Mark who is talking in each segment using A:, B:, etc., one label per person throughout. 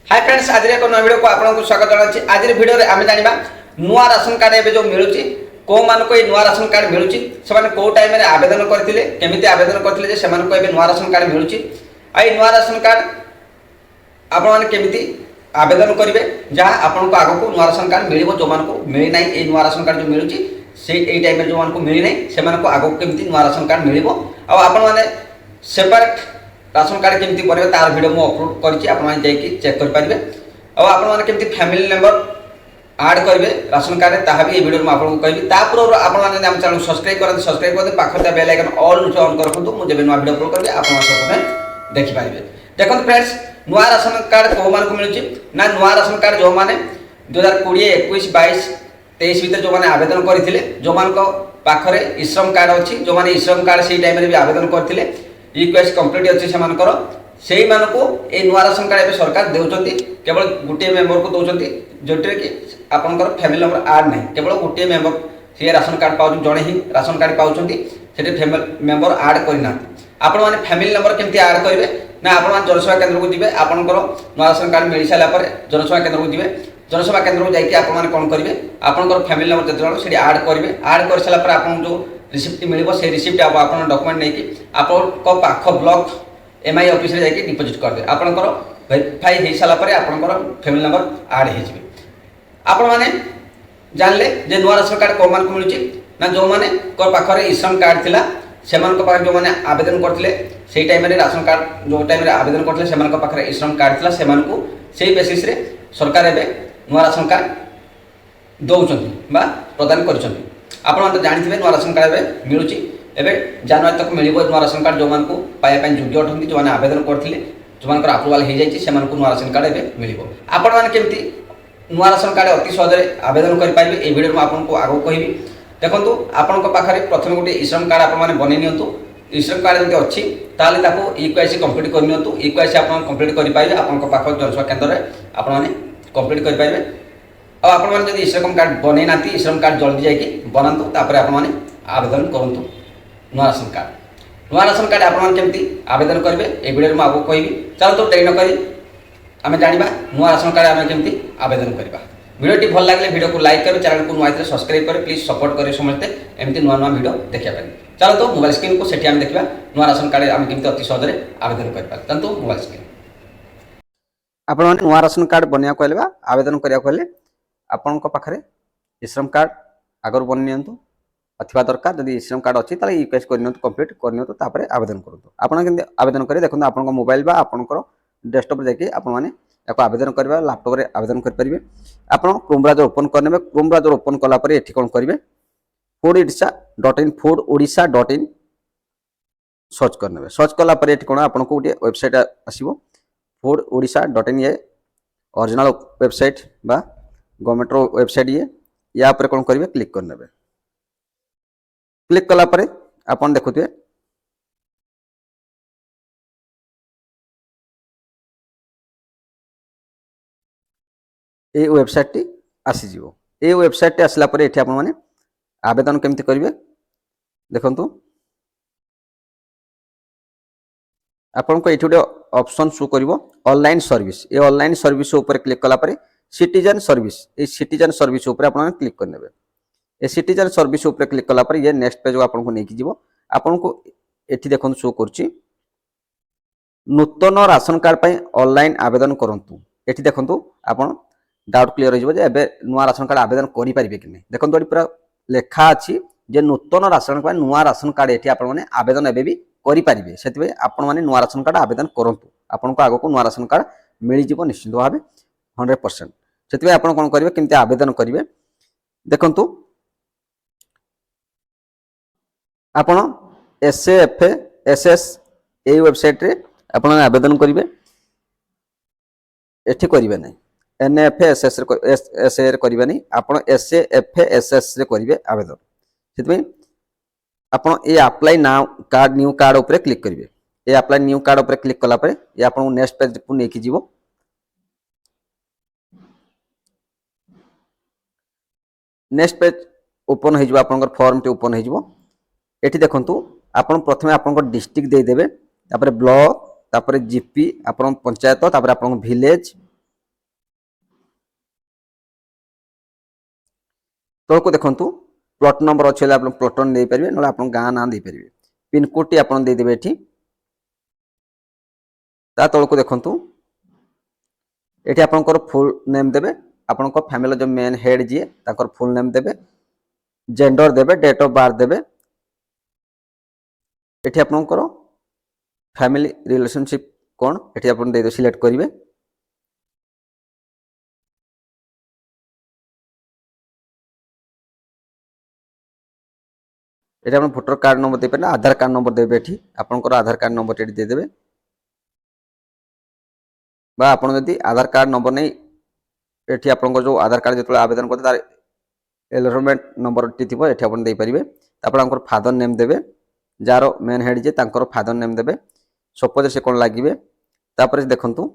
A: Hi friends, आज एक नया वीडियो को आपको स्वागत जनाऊँ। आज वीडियो में आम जाना नुआ राशन कार्ड एवं जो मिलूँ कौ मानक ये नुआ राशन कार्ड मिलूँ से कौ टाइम में आवेदन करते केमी आवेदन करते से नुआ राशन कार्ड मिलूँ। आई नुआ राशन कार्ड आपमि आवेदन करेंगे जहाँ आपको आग को नुआ राशन कार्ड मिल जो मानक मिली ना ये नुआ राशन कार्ड जो मिलूँ से टाइम में जो मानक मिली ना से आग को केमी नुआ राशन कार्ड मिल आपने सेपरेट राशन कार्ड केमी बनवे तार वीडियो मुझे अपलोड करके चेक करेंगे। आपने फैमिली मेंबर ऐड करेंगे राशन कार्ड ता भी वीडियो में आपको कहि पूर्व आपने चैनल सब्सक्राइब करेंगे सब्सक्राइब कर पाखे बेल आइकन ऑल ऑन कर रखुँ मुझे नुआ वीडियो अपलोड करेंगे आप देखिपारे। देखो फ्रेंड्स, नुआ राशन कार्ड कौ मान मिलूँ ना नुआ राशन कार्ड जो मैंने 2020 21 22 23 भितर जो मैंने आवेदन करते जो मान पाखे ईश्रम कार्ड अच्छी जो मैंने ईश्रम कार्ड से टाइम भी आवेदन करते रिक्वेस्ट कंप्लीट अच्छी से ये नुआ राशन कार्ड ए सरकार देउछंती केवल गोटे मेंबर को दौरान जो कि आपंकर फैमिली नंबर ऐड ना केवल गोटे मेंबर सी राशन कार्ड पाँच जड़े ही राशन कार्ड पाँच से फैमिली मेंबर ऐड करना। आपण मैंने फैमिली नंबर केमती ऐड करेंगे ना आप जनसेवा केन्द्र को जी आपंकर नुआ राशन कार्ड मिल सारापर जनसेवा केन्द्र को जी जनसेवा केन्द्र को जाकि आप कौन करेंगे आपंकर फैमिली नंबर जिते जन से ऐड करेंगे ऐड कर सारापर आप जो रिसिप्ट मिल से रिसिप्ट आप डॉक्यूमेंट नहीं आप पाख ब्लॉक एमआई ऑफिस में जाकि डिपोजिट करदे आपंकर वेरीफाई हो सारापर आपंकर फैमिली नंबर ऐड हो जानले जे नुआ राशन कार्ड कौ मान मिलूँ ना जो मैंने पाखे ईश्रम कार्ड थिला से जो मैंने आवेदन करते से टाइम राशन कार्ड जो टाइम आवेदन करते से पाखे ईश्रम कार्ड थिला से बेसिस रे सरकार एवं नुआ राशन कार्ड दौरान प्रदान कर जानते नुआ राशन कार्ड एवं मिलूँ एवं जनवरी तक मिल नुआ राशन कार्ड जो मानक पाइबा योग्य अटंती जो मैंने आवेदन करते जो मान आप्रुवाल हो जाए से नुआ राशन कार्ड एवं मिल आपमि नुआ राशन कार्ड अति सहज आवेदन करेंगे ये वीडियो में आपको आगे कहबी। देखो आपण पाखे प्रथम गोटे ईश्रम कार्ड आप बन नि ईश्रम कार्ड जब अच्छी ताली इक्वासी कंप्लीट करनी इक्वासी आप कंप्लीट करेंगे आपंक पाख जनसेवा केन्द्र में आपने कंप्लीट करेंगे। आप ईश्रम कार्ड बन ना ईश्रम कार्ड जल्दी जाकि बनातु आपने आवेदन करूँ नुआ राशन कार्ड। नुआ राशन कार्ड आपमि आवेदन करेंगे ये वीडियो में आपको कहबी। चलो तो डेरी नक आम जाना नुआ राशन कार्ड आम केमती आवेदन करवा। वीडियो भल लगे वीडियो को लाइक करें चैनल को नुआ सब्सक्राइब करें प्लीज सपोर्ट करें समस्ते एमती नुआ नुआ वीडियो देखा। चलो तो मोबाइल स्क्रीन को सेठी आम देखा नुआ राशन कार्ड आम केमती अति सहज आवेदन कर चलते मोबाइल स्क्रीन आपने नुआ राशन कार्ड बनवा कहले आवेदन करा कहले आपण पाखे ईश्रम कार्ड आगर बन नि अथवा दरकार जब ईश्रम कार्ड अच्छी ताले यूकेस करनी कंप्लीट करनी आवेदन करूँ आपन आवेदन करें। देखो आप मोबाइल बा आपंकर डेस्कटॉप जाकि आपने आवेदन करवा लैपटॉप रे आवेदन करेंगे। आप क्रोम ब्राउजर ओपन करने क्रोम ब्राउजर ओपन कलापर ये कौन करेंगे foododisha.in सर्च करने सर्च कलापर ये कौन आपको गोटे वेबसाइट आसो foododisha.in ये ओरिजिनल वेबसाइट बा गवर्नमेंट वेबसाइट ये या कौन करेंगे क्लिक करने क्लिक कलापर आप देखुए ये वेबसाइट टी आसीज ये वेबसाइट आसला ये आपने आवेदन केमती करेंगे। देखु आपको ये गोटे ऑप्शन शो कर ऑनलाइन सर्विस ये ऑनलाइन सर्विस ऊपर क्लिक कलापर सिटीजन सर्विस ये सिटीजन सर्विस ऊपर आप क्लिक करने ये सिटीजन सर्विस ऊपर क्लिक कलापर ये नेक्स्ट पेज आपको लेकिन जीव आपको ये देखो शो कर नूतन राशन कार्ड पर ऑनलाइन आवेदन करूँ ये देखो आप डाउट क्लियर हो नुआ राशन कार्ड आवेदन करेंगे कि नहीं। देखो ये पूरा लेखा अच्छी जे नूतन राशन कार्ड नुआ राशन कार्ड ये आपने आवेदन एवं भी करेंगे से आपने नुआ राशन कार्ड आवेदन करूँ आपको आग को नुआ राशन कार्ड मिल जाव निश्चित भाव 100% से आप कौन करेंगे केमती आवेदन करेंगे। देखु आपण SAFSS ये वेबसाइट रे आप आवेदन करेंगे एठी करेंगे नहीं NFSS करेंगे नहीं आप SAFSS करेंगे आवेदन से आप ये apply now card new card ऊपर क्लिक करेंगे ये अप्लाई न्यू कार्ड ऊपर क्लिक कलापर ये आपको नेक्स्ट पेज को लेकिन जीव नेक्स्ट पेज ओपन हो आप फॉर्म टी ओपन हो ये देखु आप प्रथम आप डिस्ट्रिक्ट देदेवे ब्लॉक जीपी आप पंचायत आप विलेज तलको देखंतु प्लॉट नंबर अच्छे आप प्लॉट दे पारे ना आप गाँ ना दे पारे पिनकोड टी आप देदेवे ये तलको देखंतु ये आपंकर फुल नेम देवे आपण फैमिली जो मेन हेड जी तर फुल नेम देवे जेंडर देवे डेट ऑफ बर्थ देवे ये आपंकर फैमिली रिलेशनशिप कौन ये आप सिलेक्ट करेंगे ये आप भोटर कार्ड नंबर दे पारे आधार कार्ड नंबर देवे ये आपंकर आधार कार्ड नंबर ये देदेवे बा आप आधार कार्ड नंबर नहीं ये आप जो आधार कार्ड जो आवेदन करते तार एनरोलमेंट नंबर टी थी ये आप देपारे आपंकर फादर नेम देवे जार मेन हेड जे फादर नेम देवे सपोज से कौन लगे तापर देखंतु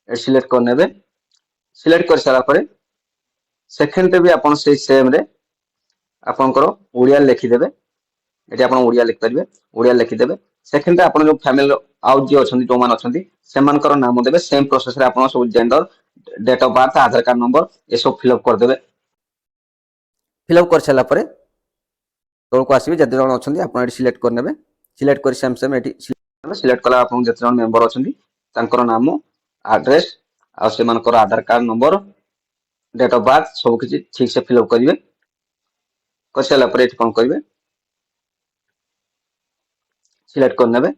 A: सिलेक्ट करने सिलेक्ट कर सारा पर सेकेंड भी आप सेम रे आपंकर ओडिया लिखिदेवे ये आप ओडिया लिखिपारे ओडिया लिखिदेवे सेकेंड आप जो फैमिली आउ जी अच्छा जो मैंने अच्छा से नाम देवे सेम प्रोसेस रे आप सब gender date of birth Aadhaar card number ये सब फिलअप करदे फिलअप कर सारा पर तौक आसवे जिते जन अच्छा आप सिलेक्ट करने सिलेक्ट कर सेम सेम ये सिलेक्ट कला आप जिते जन मेम्बर अच्छा नाम एड्रेस आर Aadhaar card number date of birth सब किसी ठीक से फिलअप करेंगे कर सारा पर कौन करेंगे सिलेक्ट करने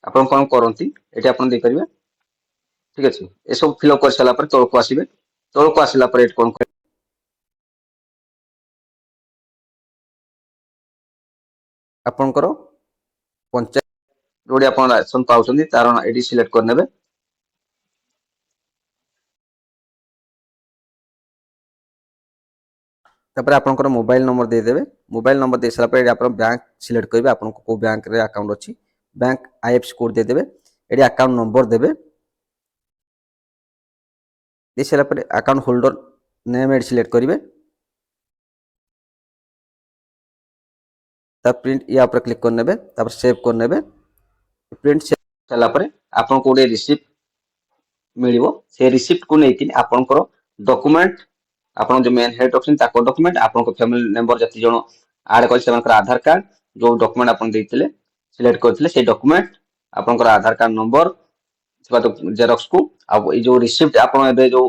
A: आप कौन करती ये आप देपारे ठीक अच्छे ये सब फिलअप कर सारा तौक आसवे तौक आसला कौन आपंकर पंचायत जो आप राशन पाँच तार ये सिलेक्ट करने तापर आपंकर मोबाइल नंबर देदेवे मोबाइल नंबर दे सारा आप बैंक सिलेक्ट करेंगे आपको को बैंक रे अकाउंट अच्छी बैंक आईएफएससी कोड देदेवे ये अकाउंट नंबर देवे दे सारा account holder name add select करेंगे प्रिंट या क्लिक करने सेव करने प्रिंट सारापर आपको गोटे रिसीप्ट मिल से रिसीप्ट को लेकिन आपंकर डॉक्यूमेंट आप जो मेन हेड अच्छा डॉक्यूमेंट आपको फैमिली मेंबर जी जन आड कर आधार कार्ड जो डॉक्यूमेंट आप सिलेक्ट करते से डॉक्यूमेंट आपंकर आधार कार्ड नंबर जेरॉक्स को आप जो रिसीप्ट आप जो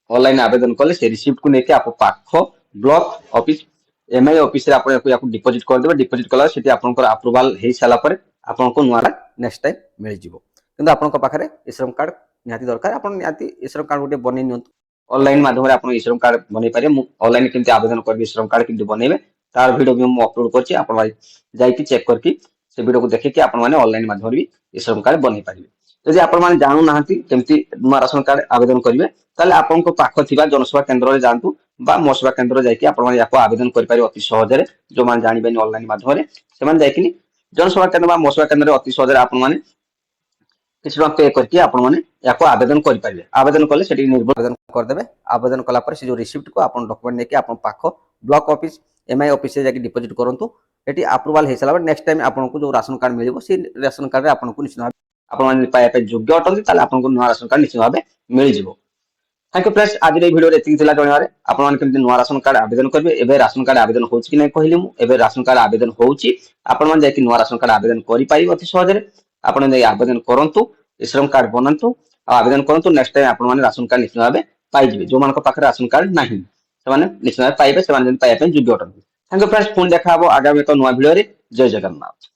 A: ऑनलाइन आवेदन कले से रिसीप्ट को लेके आप पाख ब्लॉक ऑफिस एमआई ऑफिस रे आप डिपोजिट करदे डिपोजिट कला से आपंकर अप्रूवाल हो सारा पर आपको नुआ नेक्स्ट टाइम मिल जाव कि आपंक पाखे ई श्रम कार्ड निहाती दरकार आप निहाती ई श्रम कार्ड गोटे बन नि ऑनलाइन माध्यम आप ई श्रम कार्ड बन पारे ऑनलाइन केमती आवेदन करेंगे श्रम कार्ड केमती बनइबे तार वीडियो भी मुझे अपलोड करछि आपण जाइए चेक करके से वीडियो को देखिए आपण मैंने ऑनलाइन माध्यम भी ई श्रम कार्ड बन पारे जदि आपण मैंने जानू ना केमती नुआ राशन कार्ड आवेदन करेंगे ताले आपण पाख थिबा जनसेवा केंद्र रे जांतु बा मो सेवा केंद्र जाइए आपण या आवेदन कर पारे अति सहज जो मैंने जानबे ऑनलाइन माध्यम से जाइए जनसेवा केंद्र बा मो सेवा केंद्र अति सहज आपण मैंने किसी पे करके आपण मैंने या आवेदन करेंगे आवेदन कले से आवेदन करदे आवेदन कला से जो रिसीप्ट को आप डॉक्यूमेंट लेके आप पाख ब्लॉक ऑफिस एमआई ऑफिस से जाके डिपोजिट करूँ ये अप्रूवाल हो सारा नेक्स्ट टाइम आपको जो राशन कार्ड मिले से राशन कार्ड आपको निश्चित भाव आप पाइबा योग्य अटंती आपको नुआ राशन कार्ड निश्चित भाव मिल जाव थैंक यू फ्रेंड्स आज वीडियो ये जानवर आपके नुआ राशन कार्ड आवेदन करेंगे एवं राशन कार्ड आवेदन हो कि नहीं कहली मुझे राशन कार्ड आवेदन होने नुआ राशन कार्ड आवेदन करेंगे अति सहज आप आवेदन करूँ श्रम कार्ड बनातु आवेदन करूँ नेक्स्ट टाइम आप राशन कार्ड निश्चित भाव पाइबे जो मान पाखे राशन कार्ड ना से निश्चित भाव पाइबे से योग्य अटंती थैंक यू फ्रेंड्स पुणी देखा आगामी एक नुआ भिडियो जय जगन्नाथ।